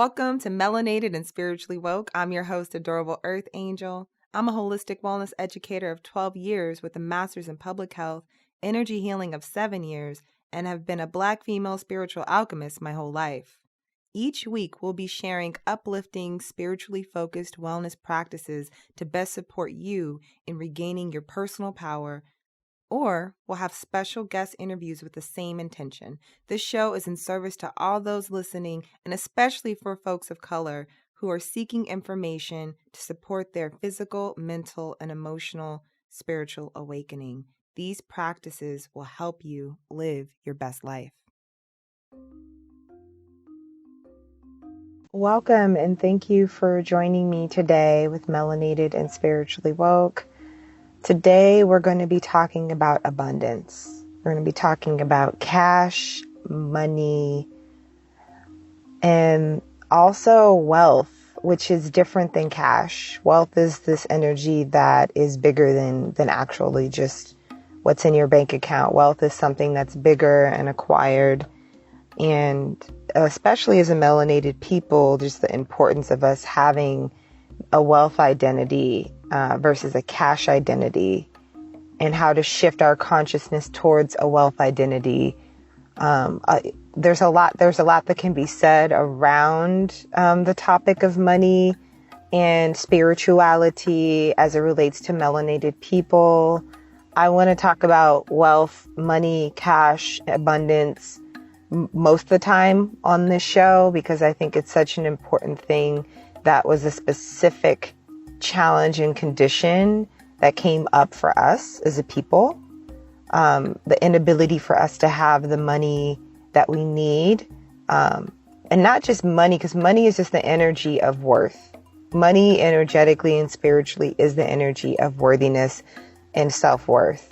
Welcome to Melanated and Spiritually Woke. I'm your host, Adorable Earth Angel. I'm a holistic wellness educator of 12 years with a master's in public health, energy healing of 7 years, and have been a Black female spiritual alchemist my whole life. Each week, we'll be sharing uplifting, spiritually focused wellness practices to best support you in regaining your personal power, or we'll have special guest interviews with the same intention. This show is in service to all those listening, and especially for folks of color who are seeking information to support their physical, mental, and emotional spiritual awakening. These practices will help you live your best life. Welcome, and thank you for joining me today with Melanated and Spiritually Woke. Today, we're going to be talking about abundance. We're going to be talking about cash, money, and also wealth, which is different than cash. Wealth is this energy that is bigger than actually just what's in your bank account. Wealth is something that's bigger and acquired. And especially as a melanated people, just the importance of us having a wealth identity versus a cash identity, and how to shift our consciousness towards a wealth identity. There's a lot that can be said around the topic of money and spirituality as it relates to melanated people. I want to talk about wealth, money, cash, abundance most of the time on this show, because I think it's such an important thing. That was a specific challenge and condition that came up for us as a people. The inability for us to have the money that we need. And not just money, because money is just the energy of worth. Money energetically and spiritually is the energy of worthiness and self-worth.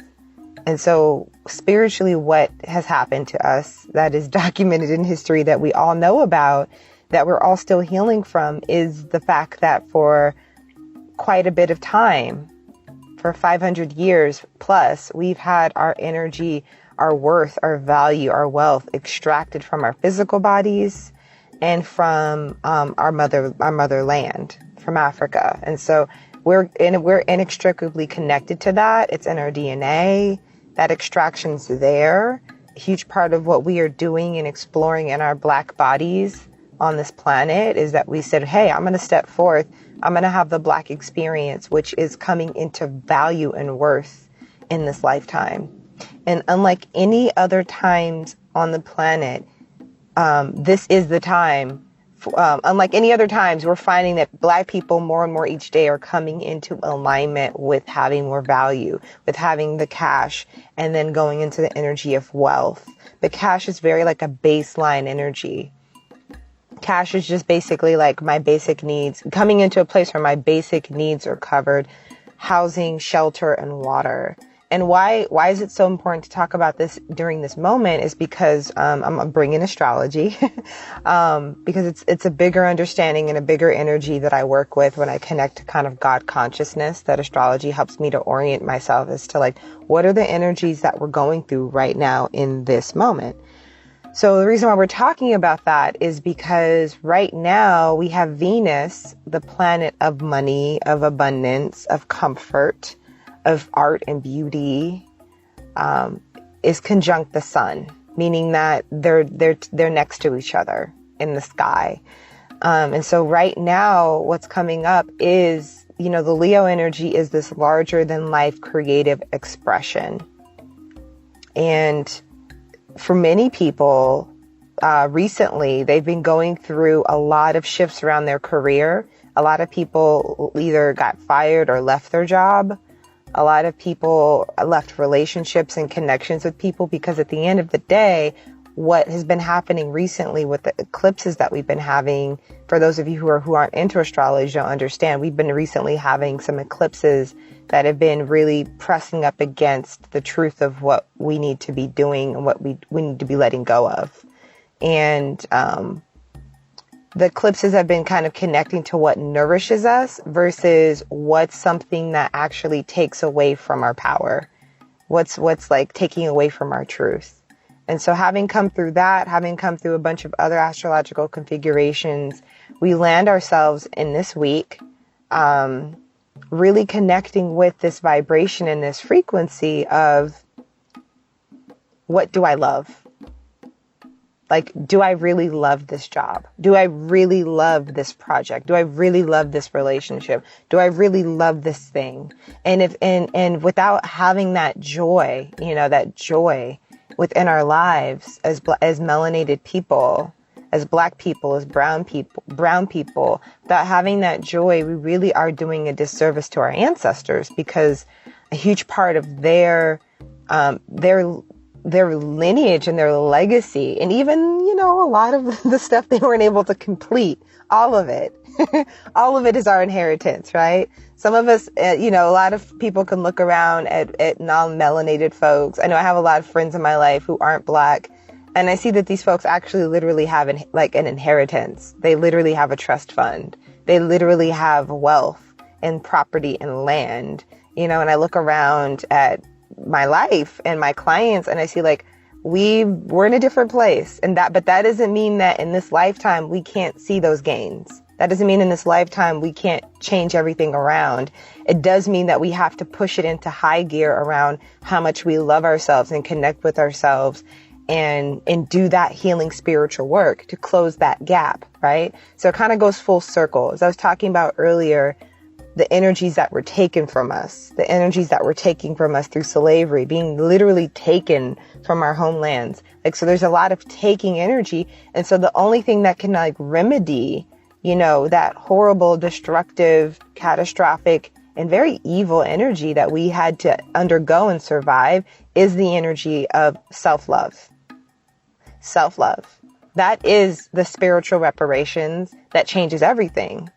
And so spiritually, what has happened to us that is documented in history that we all know about, that we're all still healing from, is the fact that for quite a bit of time, for 500 years plus, we've had our energy, our worth, our value, our wealth extracted from our physical bodies and from our motherland, from Africa. And so we're inextricably connected to that. It's in our DNA. That extraction's there. A huge part of what we are doing and exploring in our Black bodies on this planet is that we said, hey, I'm going to step forth. I'm going to have the Black experience, which is coming into value and worth in this lifetime. And unlike any other times on the planet, this is the time. Unlike any other times, we're finding that Black people more and more each day are coming into alignment with having more value, with having the cash, and then going into the energy of wealth. The cash is very like a baseline energy. Cash is just basically like my basic needs, coming into a place where my basic needs are covered: housing, shelter, and water. And why is it so important to talk about this during this moment is because I'm bringing astrology because it's a bigger understanding and a bigger energy that I work with when I connect to kind of God consciousness. That astrology helps me to orient myself as to like, what are the energies that we're going through right now in this moment. So the reason why we're talking about that is because right now we have Venus, the planet of money, of abundance, of comfort, of art and beauty, is conjunct the sun, meaning that they're next to each other in the sky. And so right now what's coming up is, the Leo energy is this larger than life creative expression. And for many people, recently, they've been going through a lot of shifts around their career. A lot of people either got fired or left their job. A lot of people left relationships and connections with people because at the end of the day, what has been happening recently with the eclipses that we've been having, for those of you who aren't into astrology don't understand, we've been recently having some eclipses that have been really pressing up against the truth of what we need to be doing and what we need to be letting go of. And the eclipses have been kind of connecting to what nourishes us versus what's something that actually takes away from our power. What's like taking away from our truth. And so having come through that, having come through a bunch of other astrological configurations, we land ourselves in this week, really connecting with this vibration and this frequency of, what do I love? Like, do I really love this job? Do I really love this project? Do I really love this relationship? Do I really love this thing? And without having that joy, that joy within our lives as melanated people, as Black people, as brown people, without having that joy, we really are doing a disservice to our ancestors, because a huge part of their lineage and their legacy, and even, a lot of the stuff they weren't able to complete, all of it, all of it is our inheritance, right? Some of us, a lot of people can look around at non-melanated folks. I know I have a lot of friends in my life who aren't Black, and I see that these folks actually literally have an inheritance. They literally have a trust fund. They literally have wealth and property and land, and I look around at my life and my clients, and I see we're in a different place, but that doesn't mean that in this lifetime we can't see those gains. That doesn't mean in this lifetime we can't change everything around. It does mean that we have to push it into high gear around how much we love ourselves and connect with ourselves, and do that healing spiritual work to close that gap, right? So it kind of goes full circle. As I was talking about earlier, the energies that were taken from us, through slavery, being literally taken from our homelands. So there's a lot of taking energy. And so the only thing that can remedy, that horrible, destructive, catastrophic, and very evil energy that we had to undergo and survive is the energy of self-love. Self-love. That is the spiritual reparations that changes everything.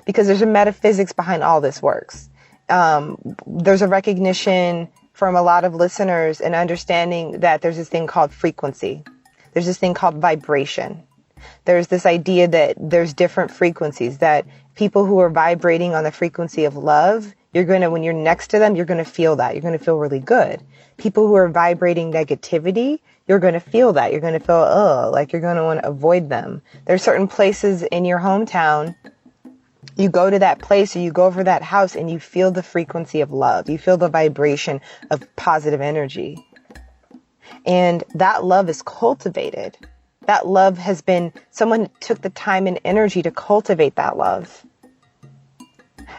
Because there's a metaphysics behind all this works. There's a recognition from a lot of listeners and understanding that there's this thing called frequency. There's this thing called vibration. There's this idea that there's different frequencies, that people who are vibrating on the frequency of love, when you're next to them, you're going to feel that. You're going to feel really good. People who are vibrating negativity, you're going to feel that. You're going to feel, you're going to want to avoid them. There's certain places in your hometown. You go to that place, or you go over that house, and you feel the frequency of love. You feel the vibration of positive energy. And that love is cultivated. That love someone took the time and energy to cultivate that love.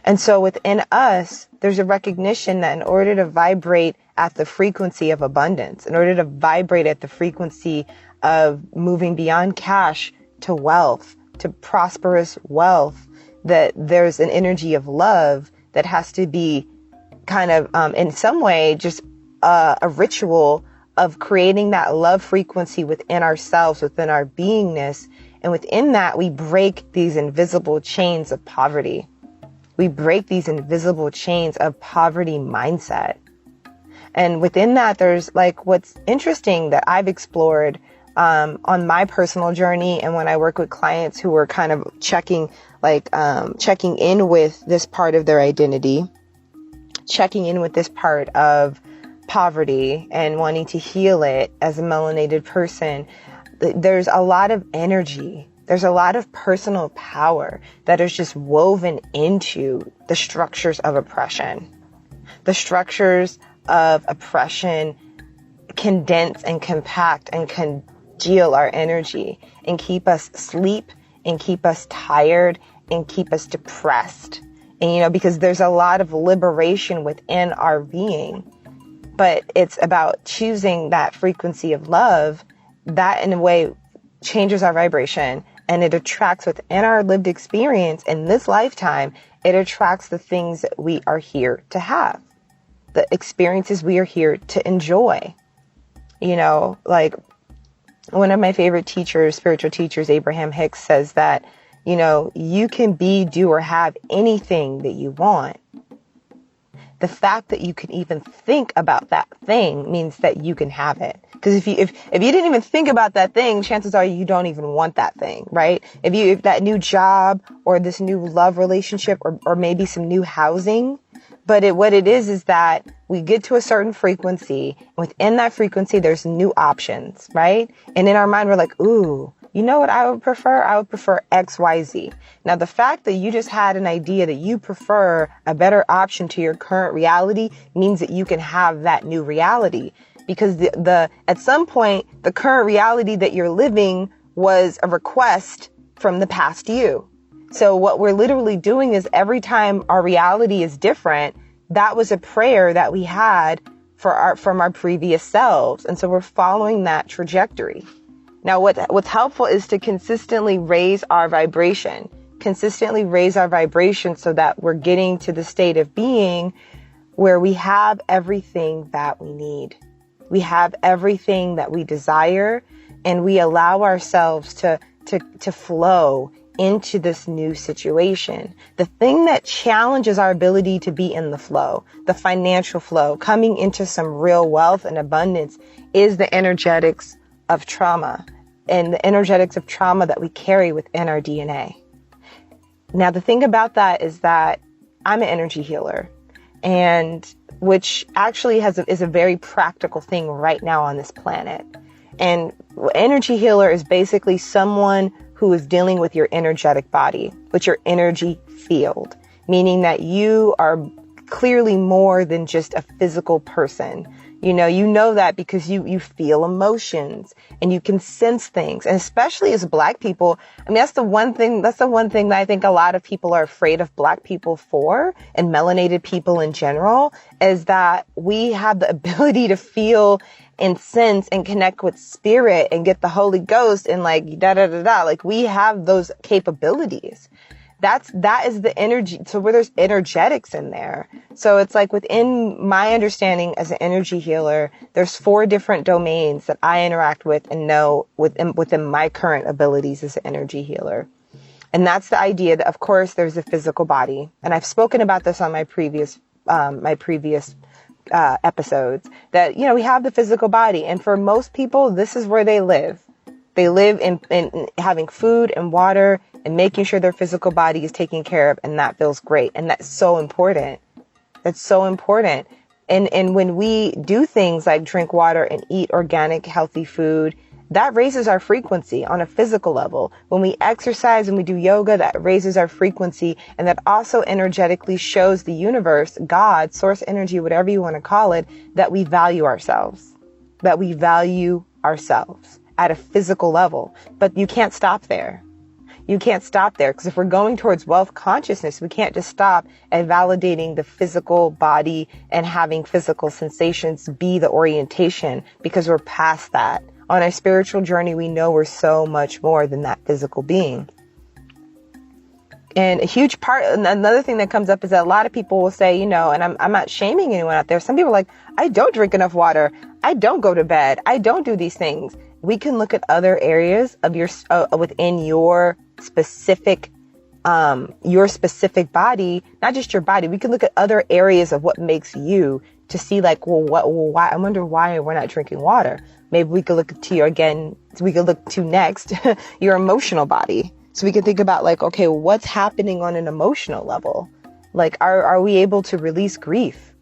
And so within us, there's a recognition that in order to vibrate at the frequency of abundance, in order to vibrate at the frequency of moving beyond cash to wealth, to prosperous wealth, that there's an energy of love that has to be kind of, in some way, just a ritual of creating that love frequency within ourselves, within our beingness. And within that, we break these invisible chains of poverty. We break these invisible chains of poverty mindset. And within that, there's what's interesting that I've explored on my personal journey, and when I work with clients who are kind of checking in with this part of their identity, checking in with this part of poverty and wanting to heal it as a melanated person, there's a lot of energy. There's a lot of personal power that is just woven into the structures of oppression. The structures of oppression condense and compact and congeal our energy and keep us asleep and keep us tired and keep us depressed. And, because there's a lot of liberation within our being, but it's about choosing that frequency of love that in a way changes our vibration, and it attracts within our lived experience in this lifetime, it attracts the things that we are here to have, the experiences we are here to enjoy. One of my favorite teachers, spiritual teachers, Abraham Hicks, says that, you can be, do, or have anything that you want. The fact that you can even think about that thing means that you can have it. Because if you didn't even think about that thing, chances are you don't even want that thing, right? If that new job or this new love relationship or maybe some new housing But what it is that we get to a certain frequency. Within that frequency, there's new options, right? And in our mind, we're like, ooh, you know what I would prefer? I would prefer X, Y, Z. Now, the fact that you just had an idea that you prefer a better option to your current reality means that you can have that new reality. Because at some point, the current reality that you're living was a request from the past you. So what we're literally doing is every time our reality is different, that was a prayer that we had from our previous selves. And so we're following that trajectory. Now, what's helpful is to consistently raise our vibration so that we're getting to the state of being where we have everything that we need. We have everything that we desire, and we allow ourselves to flow into this new situation. The thing that challenges our ability to be in the flow, the financial flow, coming into some real wealth and abundance, is the energetics of trauma and the energetics of trauma that we carry within our DNA. Now, the thing about that is that I'm an energy healer, and which actually is a very practical thing right now on this planet. And energy healer is basically someone who is dealing with your energetic body, with your energy field, meaning that you are clearly more than just a physical person. You know that because you feel emotions and you can sense things. And especially as Black people, I mean, that's the one thing that I think a lot of people are afraid of Black people for, and melanated people in general, is that we have the ability to feel and sense and connect with spirit and get the Holy Ghost and like like we have those capabilities. That is the energy. So where there's energetics in there. So it's like within my understanding as an energy healer, there's 4 different domains that I interact with and know within my current abilities as an energy healer. And that's the idea that, of course, there's a physical body. And I've spoken about this on my previous episodes, that, we have the physical body. And for most people, this is where they live. They live in having food and water and making sure their physical body is taken care of. And that feels great. And that's so important. That's so important. And when we do things like drink water and eat organic, healthy food, that raises our frequency on a physical level. When we exercise and we do yoga, that raises our frequency. And that also energetically shows the universe, God, source energy, whatever you want to call it, that we value ourselves, at a physical level. But you can't stop there. Because if we're going towards wealth consciousness, we can't just stop at validating the physical body and having physical sensations be the orientation, because we're past that. On our spiritual journey, we know we're so much more than that physical being. And a huge part, another thing that comes up is that a lot of people will say, and I'm not shaming anyone out there. Some people are like, I don't drink enough water. I don't go to bed. I don't do these things. We can look at other areas of within your specific body, not just your body. We can look at other areas of what makes you to see why, I wonder why we're not drinking water. Maybe we could look to next your emotional body. So we can think about okay, what's happening on an emotional level? Are we able to release grief?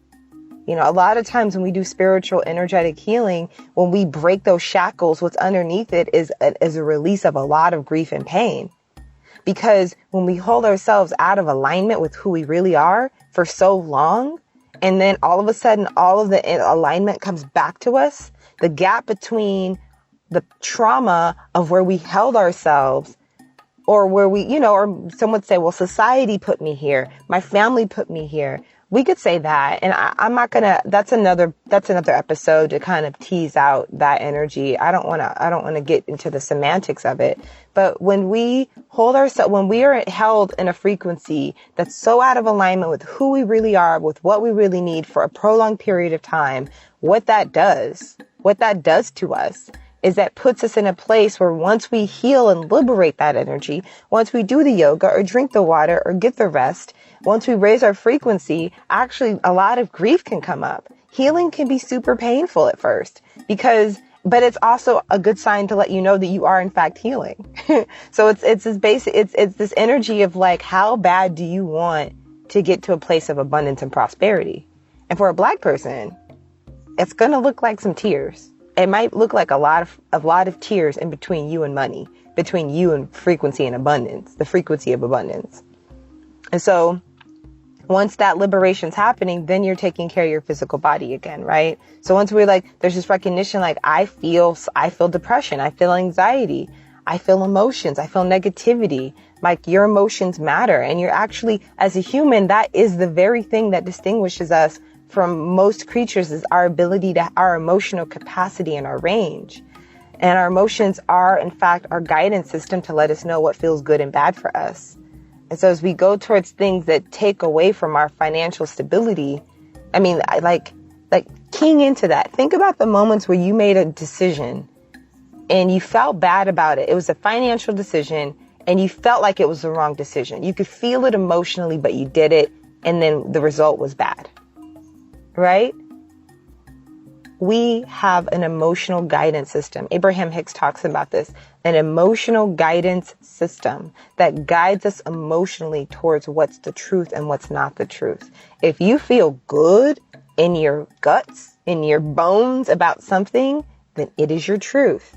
A lot of times when we do spiritual energetic healing, when we break those shackles, what's underneath it is a release of a lot of grief and pain. Because when we hold ourselves out of alignment with who we really are for so long, and then all of a sudden, all of the alignment comes back to us, the gap between the trauma of where we held ourselves, or where we, or some would say, well, society put me here. My family put me here. We could say that. And I'm not gonna, that's another episode to kind of tease out that energy. I don't want to get into the semantics of it. But when we when we are held in a frequency that's so out of alignment with who we really are, with what we really need for a prolonged period of time, what that does to us is that puts us in a place where once we heal and liberate that energy, once we do the yoga or drink the water or get the rest, once we raise our frequency, actually a lot of grief can come up. Healing can be super painful at first but it's also a good sign to let you know that you are in fact healing. So it's this basic, it's this energy of how bad do you want to get to a place of abundance and prosperity. And for a Black person, it's going to look like some tears. It might look like a lot of tears in between you and money, between you and frequency and abundance, the frequency of abundance. And so once that liberation's happening, then you're taking care of your physical body again, right? So once we're like, there's this recognition, like I feel depression, I feel anxiety, I feel emotions, I feel negativity. Like your emotions matter. And you're actually, as a human, that is the very thing that distinguishes us from most creatures, is our ability to, our emotional capacity and our range. And our emotions are, in fact, our guidance system to let us know what feels good and bad for us. And so as we go towards things that take away from our financial stability, I mean, like keying into that, think about the moments where you made a decision and you felt bad about it. It was a financial decision and you felt like it was the wrong decision. You could feel it emotionally, but you did it. And then the result was bad, right? We have an emotional guidance system. Abraham Hicks talks about this, an emotional guidance system that guides us emotionally towards what's the truth and what's not the truth. If you feel good in your guts, in your bones about something, then it is your truth.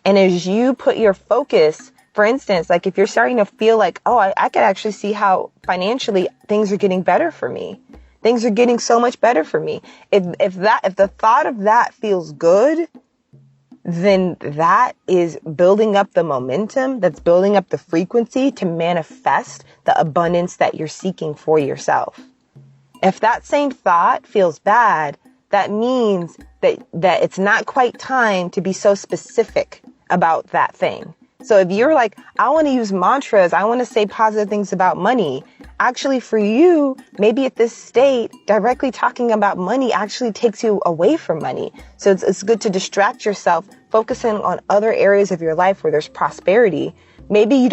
And as you put your focus, for instance, like if you're starting to feel like, oh, I could actually see how financially things are getting better for me. Things are getting so much better for me. If the thought of that feels good, then that is building up the momentum, that's building up the frequency to manifest the abundance that you're seeking for yourself. If that same thought feels bad, that means that it's not quite time to be so specific about that thing. So if you're like, I want to use mantras, I want to say positive things about money. Actually, for you, maybe at this state, directly talking about money actually takes you away from money. So it's good to distract yourself, focusing on other areas of your life where there's prosperity. Maybe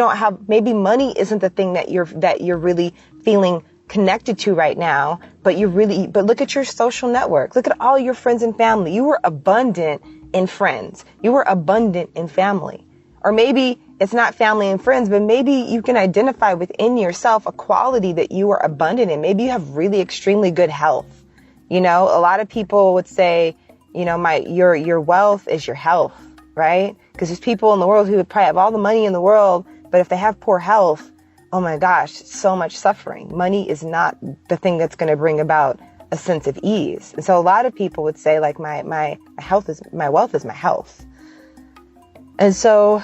money isn't the thing that you're really feeling connected to right now, but look at your social network. Look at all your friends and family. You were abundant in friends. You were abundant in family. Or maybe it's not family and friends, but maybe you can identify within yourself a quality that you are abundant in. Maybe you have really extremely good health. You know, a lot of people would say, you know, your wealth is your health, right? Because there's people in the world who would probably have all the money in the world, but if they have poor health, oh my gosh, so much suffering. Money is not the thing that's going to bring about a sense of ease. And so a lot of people would say, like, my wealth is my health. And so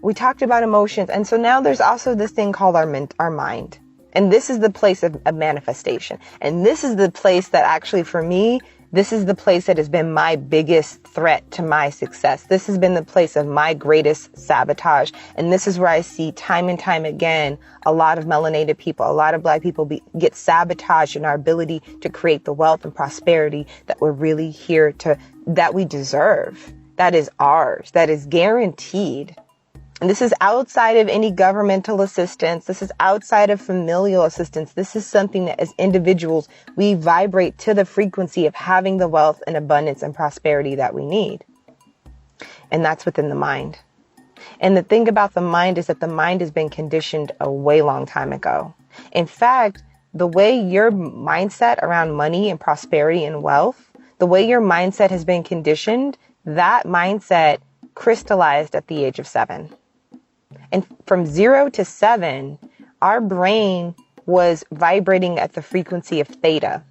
we talked about emotions. And so now there's also this thing called our mind. And this is the place of manifestation. And this is the place that actually, for me, this is the place that has been my biggest threat to my success. This has been the place of my greatest sabotage. And this is where I see time and time again, a lot of melanated people, a lot of Black people get sabotaged in our ability to create the wealth and prosperity that we're really here that we deserve. That is ours, that is guaranteed. And this is outside of any governmental assistance. This is outside of familial assistance. This is something that as individuals, we vibrate to the frequency of having the wealth and abundance and prosperity that we need. And that's within the mind. And the thing about the mind is that the mind has been conditioned a way long time ago. In fact, the way your mindset around money and prosperity and wealth, the way your mindset has been conditioned, that mindset crystallized at the age of 7. And from 0 to 7, our brain was vibrating at the frequency of theta,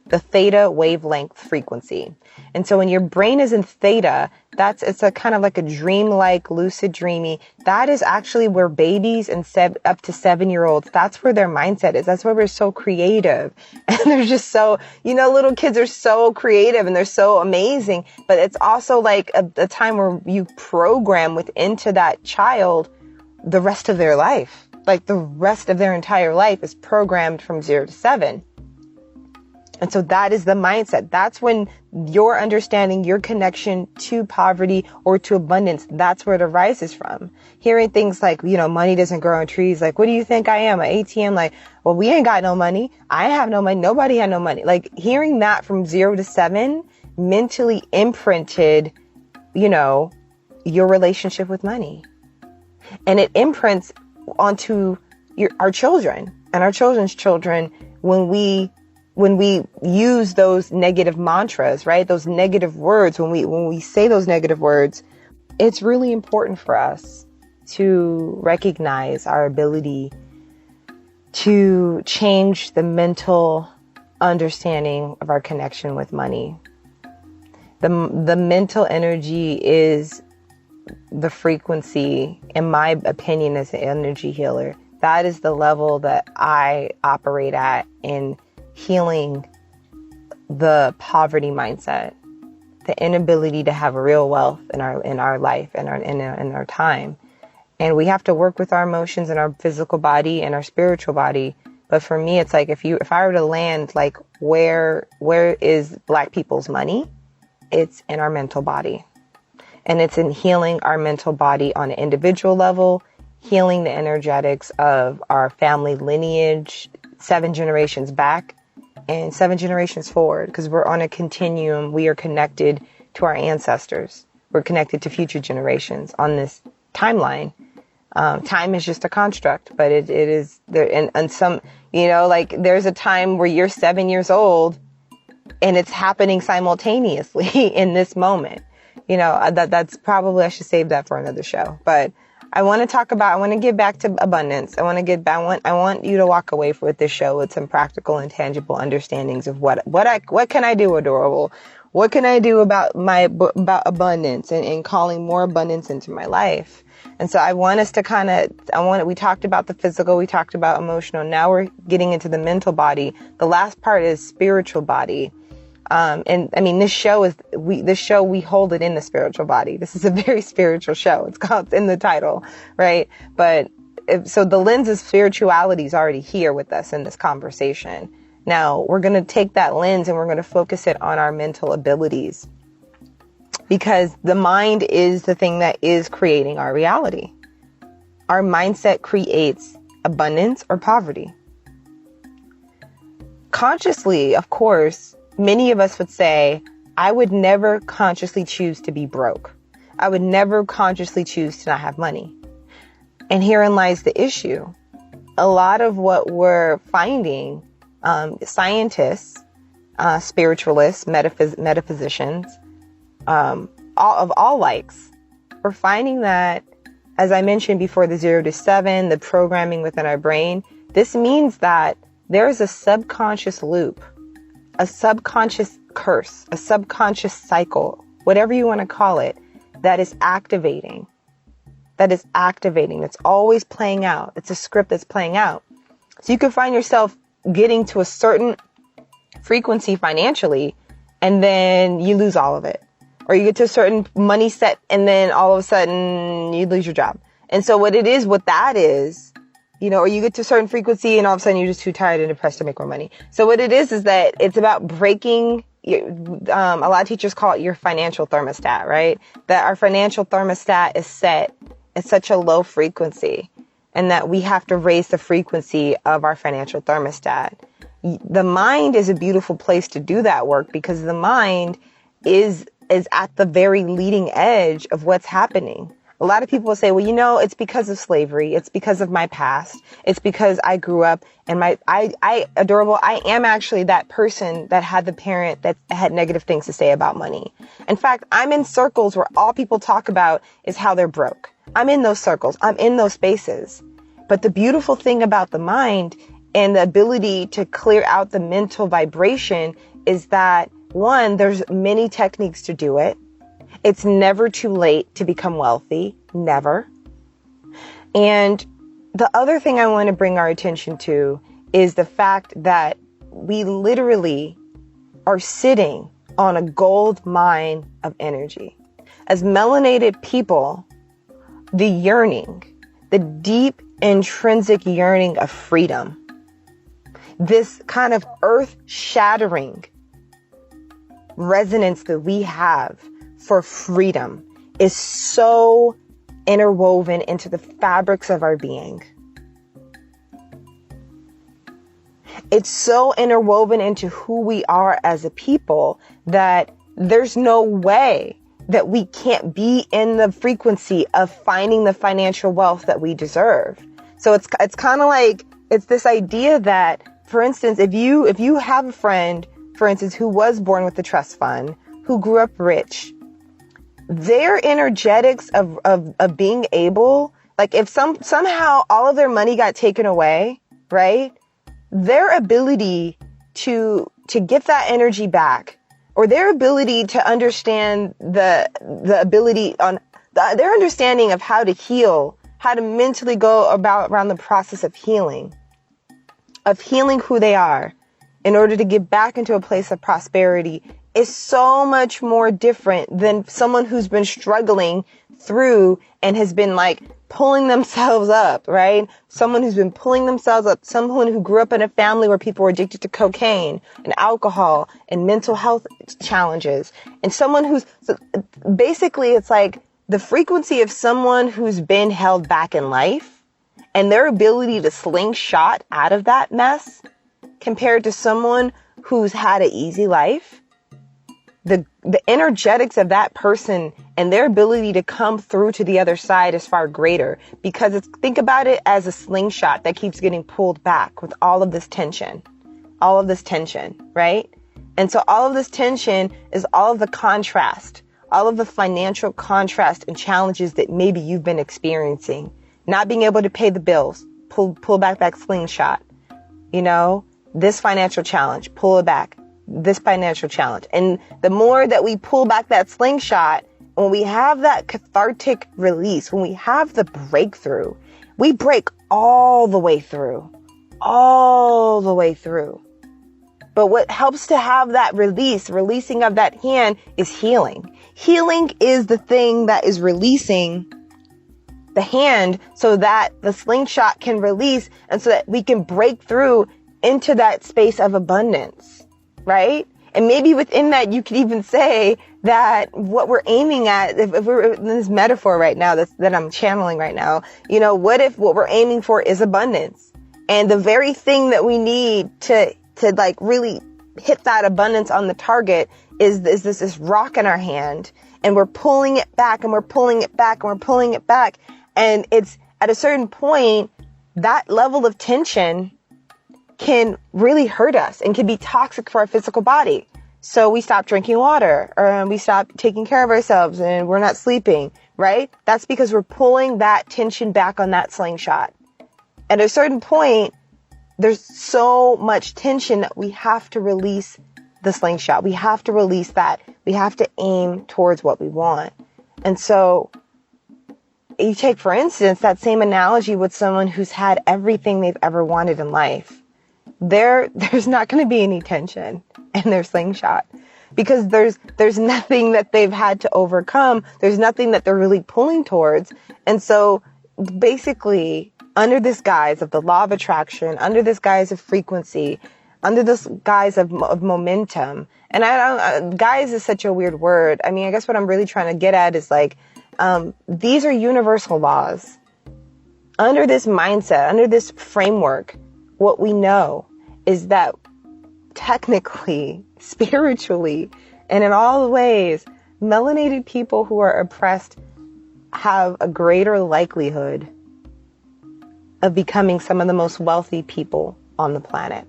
the theta wavelength frequency. And so when your brain is in theta, it's a kind of like a dreamlike, lucid dreamy. That is actually where babies and up to 7-year-olds, that's where their mindset is. That's why we're so creative. And they're just so, little kids are so creative and they're so amazing. But it's also like a time where you program into that child the rest of their life. Like the rest of their entire life is programmed from 0 to 7. And so that is the mindset. That's when your understanding, your connection to poverty or to abundance, that's where it arises from. Hearing things like, money doesn't grow on trees. Like, what do you think I am? An ATM? Like, well, we ain't got no money. I have no money. Nobody had no money. Like hearing that from 0 to 7 mentally imprinted, your relationship with money. And it imprints onto our children and our children's children when we use those negative mantras, right? Those negative words, when we say those negative words, it's really important for us to recognize our ability to change the mental understanding of our connection with money. The mental energy is the frequency, in my opinion, as an energy healer. That is the level that I operate at in healing the poverty mindset, the inability to have real wealth in our life and in our time. And we have to work with our emotions and our physical body and our spiritual body. But for me, it's like if I were to land, like, where is Black people's money? It's in our mental body. And it's in healing our mental body on an individual level, healing the energetics of our family lineage, 7 generations back and 7 generations forward, because we're on a continuum. We are connected to our ancestors. We're connected to future generations on this timeline. Time is just a construct, but it is there. And some, like, there's a time where you're 7 years old and it's happening simultaneously in this moment. That's probably, I should save that for another show. But I want to get back to abundance. I want you to walk away with this show with some practical and tangible understandings of what can I do, Adorable? What can I do about abundance and calling more abundance into my life? And so I want us to we talked about the physical, we talked about emotional. Now we're getting into the mental body. The last part is spiritual body. And I mean, we hold it in the spiritual body. This is a very spiritual show. It's in the title, right? But so the lens of spirituality is already here with us in this conversation. Now we're going to take that lens and we're going to focus it on our mental abilities, because the mind is the thing that is creating our reality. Our mindset creates abundance or poverty. Consciously, of course, many of us would say, I would never consciously choose to be broke. I would never consciously choose to not have money. And herein lies the issue. A lot of what we're finding, scientists, spiritualists, metaphysicians, all likes, we're finding that, as I mentioned before, the 0 to 7, the programming within our brain, this means that there is a subconscious loop, a subconscious curse, a subconscious cycle, whatever you want to call it, that is activating. That's always playing out. It's a script that's playing out. So you can find yourself getting to a certain frequency financially, and then you lose all of it. Or you get to a certain money set, and then all of a sudden you lose your job. And so what that is, or you get to a certain frequency and all of a sudden you're just too tired and depressed to make more money. So what it is that it's about breaking, a lot of teachers call it your financial thermostat, right? That our financial thermostat is set at such a low frequency, and that we have to raise the frequency of our financial thermostat. The mind is a beautiful place to do that work, because the mind is at the very leading edge of what's happening. A lot of people will say, well, it's because of slavery. It's because of my past. It's because I grew up and Adorable, I am actually that person that had the parent that had negative things to say about money. In fact, I'm in circles where all people talk about is how they're broke. I'm in those circles. I'm in those spaces. But the beautiful thing about the mind and the ability to clear out the mental vibration is that, one, there's many techniques to do it. It's never too late to become wealthy. Never. And the other thing I want to bring our attention to is the fact that we literally are sitting on a gold mine of energy. As melanated people, the yearning, the deep intrinsic yearning of freedom, this kind of earth-shattering resonance that we have for freedom is so interwoven into the fabrics of our being. It's so interwoven into who we are as a people that there's no way that we can't be in the frequency of finding the financial wealth that we deserve. So it's kind of like, it's this idea that for instance, if you have a friend, for instance, who was born with the trust fund, who grew up rich, their energetics of being able, like if somehow all of their money got taken away, right? Their ability to get that energy back, or their ability to understand the ability on their understanding of how to heal, how to mentally go around the process of healing who they are in order to get back into a place of prosperity is so much more different than someone who's been struggling through and has been like pulling themselves up, right? Someone who's been pulling themselves up, someone who grew up in a family where people were addicted to cocaine and alcohol and mental health challenges. And someone who's, so basically it's like the frequency of someone who's been held back in life and their ability to slingshot out of that mess compared to someone who's had an easy life. The energetics of that person and their ability to come through to the other side is far greater, because think about it as a slingshot that keeps getting pulled back with all of this tension, right? And so all of this tension is all of the contrast, all of the financial contrast and challenges that maybe you've been experiencing, not being able to pay the bills, pull back that slingshot, this financial challenge, pull it back. This financial challenge. And the more that we pull back that slingshot, when we have that cathartic release, when we have the breakthrough, we break all the way through. But what helps to have that releasing of that hand is healing. Healing is the thing that is releasing the hand so that the slingshot can release and so that we can break through into that space of abundance. Right? And maybe within that, you could even say that what we're aiming at, if we're in this metaphor right now that I'm channeling right now, what if what we're aiming for is abundance? And the very thing that we need to like really hit that abundance on the target is this rock in our hand, and we're pulling it back and we're pulling it back and we're pulling it back. And it's at a certain point, that level of tension can really hurt us and can be toxic for our physical body. So we stop drinking water, or we stop taking care of ourselves, and we're not sleeping, right? That's because we're pulling that tension back on that slingshot. At a certain point, there's so much tension that we have to release the slingshot. We have to release that. We have to aim towards what we want. And so you take, for instance, that same analogy with someone who's had everything they've ever wanted in life. There's not going to be any tension in their slingshot, because there's nothing that they've had to overcome. There's nothing that they're really pulling towards. And so basically, under this guise of the law of attraction, under this guise of frequency, under this guise of momentum, and guise is such a weird word. I mean, I guess what I'm really trying to get at is like, these are universal laws. Under this mindset, under this framework, what we know is that technically, spiritually, and in all ways, melanated people who are oppressed have a greater likelihood of becoming some of the most wealthy people on the planet.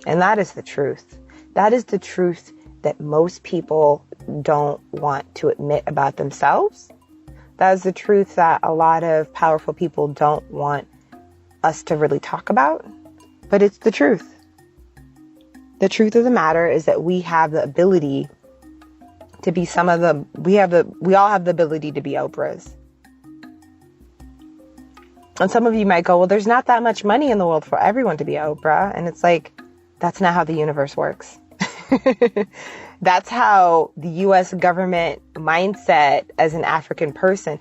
And that is the truth. That is the truth that most people don't want to admit about themselves. That is the truth that a lot of powerful people don't want us to really talk about. But it's the truth. The truth of the matter is that we have the ability to be we all have the ability to be Oprahs. And some of you might go, well, there's not that much money in the world for everyone to be Oprah. And it's like, that's not how the universe works. That's how the U.S. government mindset as an African person.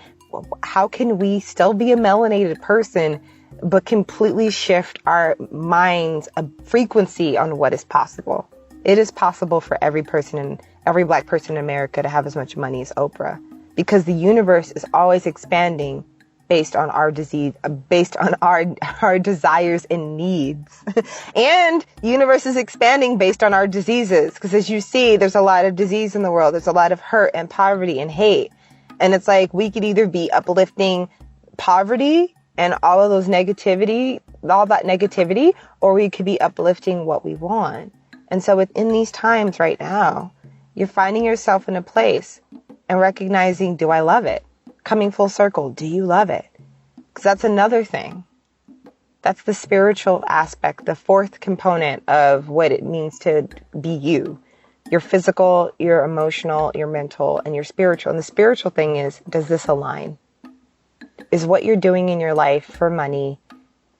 How can we still be a melanated person but completely shift our mind's frequency on what is possible? It is possible for every Black person in America to have as much money as Oprah, because the universe is always expanding based on our desires and needs. And the universe is expanding based on our diseases, because as you see, there's a lot of disease in the world. There's a lot of hurt and poverty and hate. And it's like we could either be uplifting poverty and all of those negativity all that negativity, or we could be uplifting what we want. And so within these times right now, you're finding yourself in a place and recognizing, do I love it? Coming full circle, do you love it? Because that's another thing. That's the spiritual aspect, the fourth component of what it means to be you. Your physical, your emotional, your mental, and your spiritual. And the spiritual thing is, does this align? Is what you're doing in your life for money,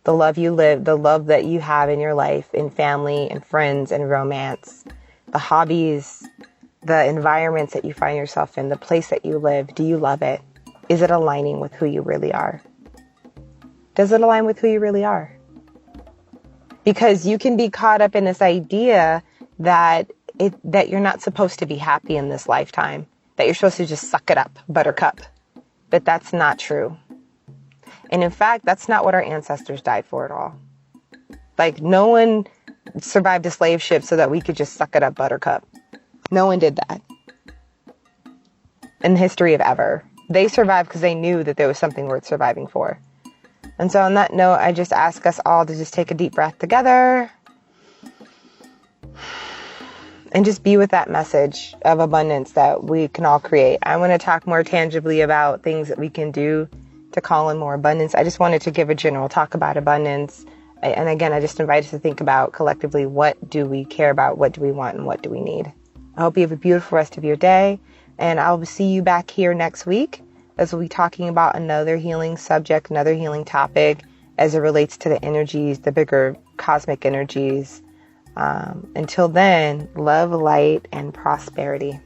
the love you live, the love that you have in your life, in family and friends and romance, the hobbies, the environments that you find yourself in, the place that you live, do you love it? Is it aligning with who you really are? Does it align with who you really are? Because you can be caught up in this idea that you're not supposed to be happy in this lifetime, that you're supposed to just suck it up, buttercup. But that's not true. And in fact, that's not what our ancestors died for at all. Like, no one survived a slave ship so that we could just suck it up, buttercup. No one did that in the history of ever. They survived because they knew that there was something worth surviving for. And so on that note, I just ask us all to just take a deep breath together and just be with that message of abundance that we can all create. I want to talk more tangibly about things that we can do to call in more abundance. I just wanted to give a general talk about abundance. And again, I just invite us to think about collectively, what do we care about? What do we want? And what do we need? I hope you have a beautiful rest of your day. And I'll see you back here next week as we'll be talking about another healing subject, another healing topic as it relates to the energies, the bigger cosmic energies. Until then, love, light, and prosperity.